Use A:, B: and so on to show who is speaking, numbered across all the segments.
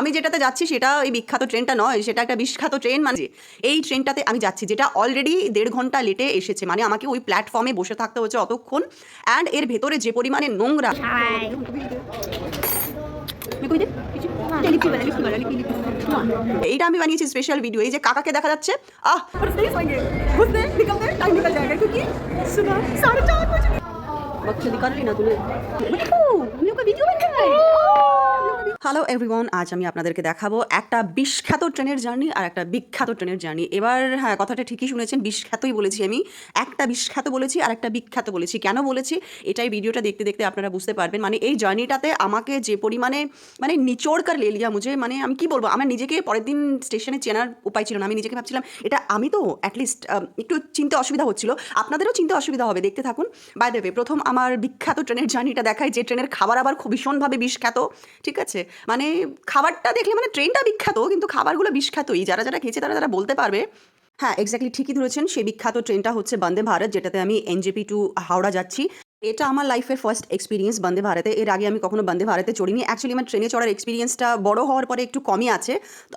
A: আমি যেটাতে যাচ্ছি সেটা ওই বিখ্যাত ট্রেনটা নয়, সেটা একটা বিখ্যাত ট্রেন। মানে এই ট্রেনটাতে আমি যাচ্ছি যেটা অলরেডি 1.5 ঘন্টা লেটে এসেছে, মানে আমাকে ওই প্ল্যাটফর্মে বসে থাকতে হচ্ছে অতক্ষণ। অ্যান্ড এর ভেতরে যে পরিমাণে নোংরা, এইটা আমি বানিয়েছি স্পেশাল ভিডিও। এই যে কাকাকে দেখা যাচ্ছে, হ্যালো এভরিওয়ান, আজ আমি আপনাদেরকে দেখাবো একটা বিখ্যাত ট্রেনের জার্নি আর একটা বিখ্যাত ট্রেনের জার্নি। এবার হ্যাঁ, কথাটা ঠিকই শুনেছেন, বিখ্যাতই বলেছি আমি। একটা বিখ্যাত বলেছি আর একটা বিখ্যাত বলেছি। কেন বলেছি এটাই ভিডিওটা দেখতে দেখতে আপনারা বুঝতে পারবেন। মানে এই জার্নিটাতে আমাকে যে পরিমাণে মানে নিচোড় কর লে লিয়া মুঝে, মানে আমি কি বলবো, আমার নিজেকে পরের দিন স্টেশনে চেনার উপায় ছিল না। আমি নিজেকে ভাবছিলাম এটা আমি তো অ্যাটলিস্ট একটু চিনতে অসুবিধা হচ্ছিল, আপনাদেরও চিনতে অসুবিধা হবে, দেখতে থাকুন। বাই দ্য ওয়ে, প্রথম আমার বিখ্যাত ট্রেনের জার্নিটা দেখায়, যে ট্রেনের খাবার আবার খুব ভীষণভাবে বিখ্যাত। ঠিক আছে, মানে খাবারটা দেখলে মানে ট্রেনটা বিখ্যাত কিন্তু খাবারগুলো বিখ্যাতই, যারা যারা খেয়েছে তারা তারা বলতে পারবে। হ্যাঁ, এক্স্যাক্টলি ঠিকই ধরেছেন, সেই বিখ্যাত ট্রেনটা হচ্ছে বন্দে ভারত, যেটাতে আমি এনজেপি টু হাওড়া যাচ্ছি। এটা আমার লাইফের ফার্স্ট এক্সপিরিয়েন্স বন্দে ভারতে। এর আগে আমি কখনো বন্দে ভারতে চড়িনি। অ্যাকচুয়ালি আমার ট্রেনে চড়ার এক্সপিরিয়েন্সটা বড় হওয়ার পরে একটু কমই আছে।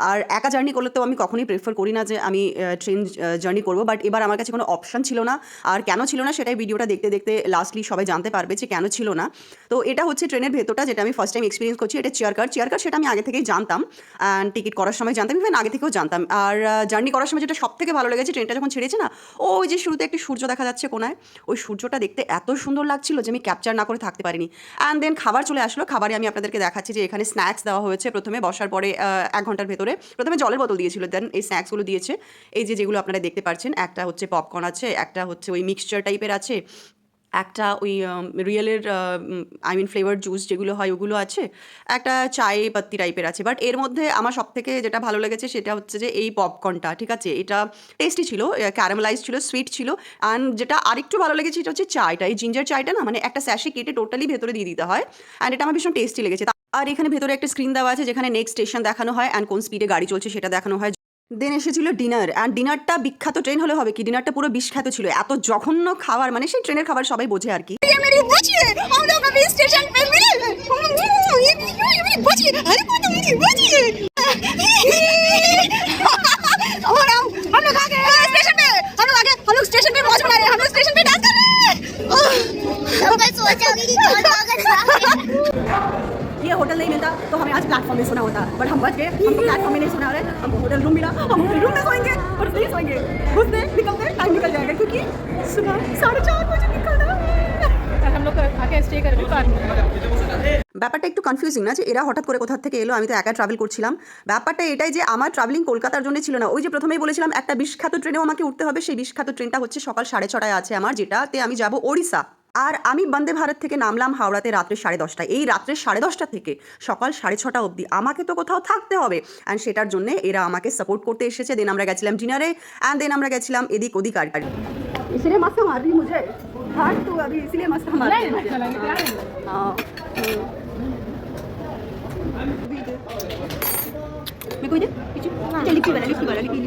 A: আর একা জার্নি করলে তো আমি কখনোই প্রেফার করি না যে আমি ট্রেন জার্নি করবো, বাট এবার আমার কাছে কোনো অপশন ছিল না। আর কেন ছিল না সেটাই ভিডিওটা দেখতে দেখতে লাস্টলি সবাই জানতে পারবে যে কেন ছিল না। তো এটা হচ্ছে ট্রেনের ভেতরটা, যেটা আমি ফার্স্ট টাইম এক্সপিরিয়েন্স করছি। এটা চেয়ার কার সেটা আমি আগে থেকেই জানতাম, অ্যান্ড টিকিট করার সময় জানতাম, ইভেন আগে থেকেও জানতাম। আর জার্নি করার সময় যেটা সব থেকে ভালো লেগেছে, ট্রেনটা যখন ছেড়েছে না, ওই যে শুরুতে একটি সূর্য দেখা যাচ্ছে কোনায়, ওই সূর্যটা দেখতে এত সুন্দর লাগছিল যে আমি ক্যাপচার না করে থাকতে পারিনি। অ্যান্ড দেন খাবার চলে আসলো। খাবারে আমি আপনাদেরকে দেখাচ্ছি যে এখানে স্ন্যাক্স দেওয়া হয়েছে। প্রথমে বসার পরে 1 ঘন্টার ভেতরে প্রথমে জলের বোতল দিয়েছিল, দেন এই স্ন্যাক্সগুলো দিয়েছে। এই যে যেগুলো আপনারা দেখতে পাচ্ছেন, একটা হচ্ছে পপকর্ন আছে, একটা হচ্ছে ওই মিক্সচার টাইপের আছে, একটা ওই রিয়েলের ফ্লেভার জুস যেগুলো হয় ওগুলো আছে, একটা চায় পাত্তি টাইপের আছে। বাট এর মধ্যে আমার সবথেকে যেটা ভালো লেগেছে সেটা হচ্ছে যে এই পপকর্নটা, ঠিক আছে, এটা টেস্টি ছিল, ক্যারামেলাইজ ছিল, সুইট ছিল। অ্যান্ড যেটা আরেকটু ভালো লেগেছে সেটা হচ্ছে চায়টা, এই জিঞ্জার চায়টা না, মানে একটা স্যাশে কেটে টোটালি ভেতরে দিয়ে দিতে হয়। অ্যান্ড এটা আমার ভীষণ টেস্টি লেগেছে। আর এখানে ভেতরে একটা স্ক্রিন দেওয়া আছে যেখানে নেক্সট স্টেশন দেখানো হয় অ্যান্ড কোন স্পিডে গাড়ি চলছে সেটা দেখানো হয়। দেন এসেছিল ডিনার, অ্যান্ড ডিনারটা বিখ্যাত ট্রেন হলে হবে কি, ডিনারটা পুরো বিখ্যাত ছিল। এত জঘন্য খাবার, মানে সেই ট্রেনের খাবার সবাই বোঝে আর কি। ये होटल नहीं मिलता तो हमें आज प्लेटफॉर्म में सोना होता, बट हम बच गए, हमको प्लेटफॉर्म में नहीं सोना है, हमको होटल रूम मिला, हम होटल रूम में सोएंगे और नहीं सोएंगे, घुसते निकलते टाइम निकल जाएगा, क्योंकि सुबह 4:30 बजे निकलना है। हम लोग आके स्टे करके ব্যাপারটা একটু কনফিউজিং না, যে এরা হঠাৎ করে কোথা থেকে এলো, আমি তো একা ট্রাভেল করছিলাম। ব্যাপারটা এটাই যে আমার ট্রাভেলিং কলকাতার জন্য ছিল না। ওই যে প্রথমেই বলেছিলাম একটা বিখ্যাত ট্রেনেও আমাকে উঠতে হবে, সেই বিখ্যাত ট্রেনটা হচ্ছে সকাল 6:30টায় আছে আমার, যেটাতে আমি যাব ওড়িশা। আর আমি বন্দে ভারত থেকে নামলাম হাওড়াতে রাত্রে 10:30টায়। এই রাত্রে 10:30 থেকে সকাল 6:30 অবধি আমাকে তো কোথাও থাকতে হবে, অ্যান্ড সেটার জন্য এরা আমাকে সাপোর্ট করতে এসেছে। দেন আমরা গেছিলাম ডিনারে, অ্যান্ড দেন আমরা গেছিলাম এদিক ওদিক আর इसलिए मस्त मार रही मुझे हाथ तो अभी, इसलिए मस्त मार रही मुझे। हाँ, मैं कोई दे चल लिखी वाला लिखी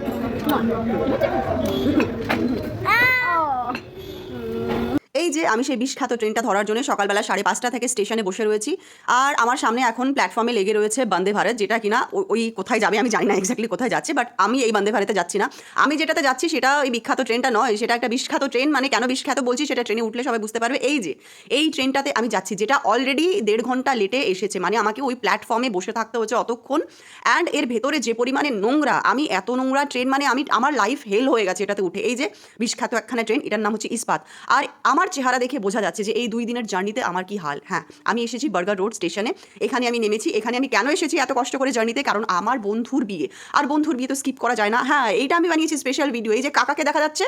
A: এই যে আমি সেই বিখ্যাত ট্রেনটা ধরার জন্য সকালবেলা 5:30 থেকে স্টেশনে বসে রয়েছি। আর আমার সামনে এখন প্ল্যাটফর্মে লেগে রয়েছে বন্দে ভারত, যেটা কিনা ওই কোথায় যাবে আমি জানি না এক্স্যাক্টলি কোথায় যাচ্ছে, বাট আমি এই বন্দে ভারতে যাচ্ছি না। আমি যেটাতে যাচ্ছি সেটা ওই বিখ্যাত ট্রেনটা নয়, সেটা একটা বিখ্যাত ট্রেন। মানে কেন বিখ্যাত বলছি সেটা ট্রেনে উঠলে সবাই বুঝতে পারবে। এই যে এই ট্রেনটাতে আমি যাচ্ছি যেটা অলরেডি 1.5 ঘন্টা লেটে এসেছে, মানে আমাকে ওই প্ল্যাটফর্মে বসে থাকতে হচ্ছে অতক্ষণ। অ্যান্ড এর ভেতরে যে পরিমাণে নোংরা, আমি এত নোংরা ট্রেন, মানে আমার লাইফ হেল হয়ে গেছে এটাতে উঠে। এই যে বিখ্যাত একখানা ট্রেন, এটার নাম হচ্ছে ইস্পাত। আর আমার চেহারা দেখে বোঝা যাচ্ছে যে এই 2 দিনের জার্নিতে আমার কি হাল। হ্যাঁ, আমি এসেছি বার্গার রোড স্টেশনে, এখানে আমি নেমেছি। এখানে আমি কেন এসেছি এত কষ্ট করে জার্নিতে, কারণ আমার বন্ধুর বিয়ে, আর বন্ধুর বিয়ে তো স্কিপ করা যায় না। হ্যাঁ, এইটা আমি বানিয়েছি স্পেশাল ভিডিও। এই যে কাকাকে দেখা যাচ্ছে,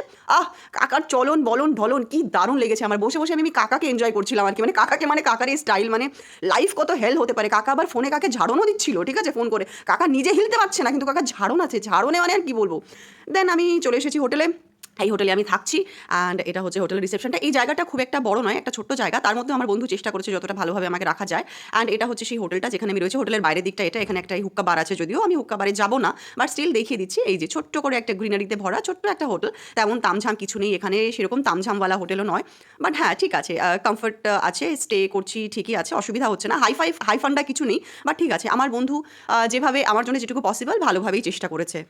A: কাকার চলন বলন ঢলন কি দারুণ লেগেছে আমার। বসে বসে আমি কাকাকে এনজয় করছিলাম আর কি, মানে কাকাকে, মানে কাকার এই স্টাইল, মানে লাইফ কত হেল হতে পারে। কাকা আবার ফোনে কাকে ঝাড়নও দিচ্ছিল, ঠিক আছে, ফোন করে। কাকা নিজে হিলতে পারছে না কিন্তু কাকা ঝাড়ন আছে, ঝাড়নে মানে আর কি বলবো। দেন আমি চলে এসেছি হোটেলে। এই হোটেলে আমি থাকছি অ্যান্ড এটা হচ্ছে হোটেলের রিসেপশনটা। এই জায়গাটা খুব একটা বড় নয়, একটা ছোট্ট জায়গা। তার মধ্যে আমার বন্ধু চেষ্টা করেছে যতটা ভালোভাবে আমাকে রাখা যায়। অ্যান্ড এটা হচ্ছে সেই হোটেলটা যেখানে আমি রয়েছি। হোটেলের বাইরের দিকটা এটা। এখানে একটা হুক্কা বার আছে, যদিও আমি হুক্কা বারে যাবো না, বাট স্টিল দেখিয়ে দিচ্ছি। এই যে ছোট্ট করে একটা গ্রিনারিতে ভরা ছোট্ট একটা হোটেল। তেমন তামঝাম কিছু নেই এখানে, সেরকম তামঝামওয়ালা হোটেলও নয়। বাট হ্যাঁ, ঠিক আছে, কমফর্ট আছে, স্টে করছি, ঠিকই আছে, অসুবিধা হচ্ছে না। হাই ফান্ডা কিছু নেই, বাট ঠিক আছে। আমার বন্ধু যেভাবে আমার জন্য যেটুকু পসিবল ভালোভাবেই চেষ্টা করেছে।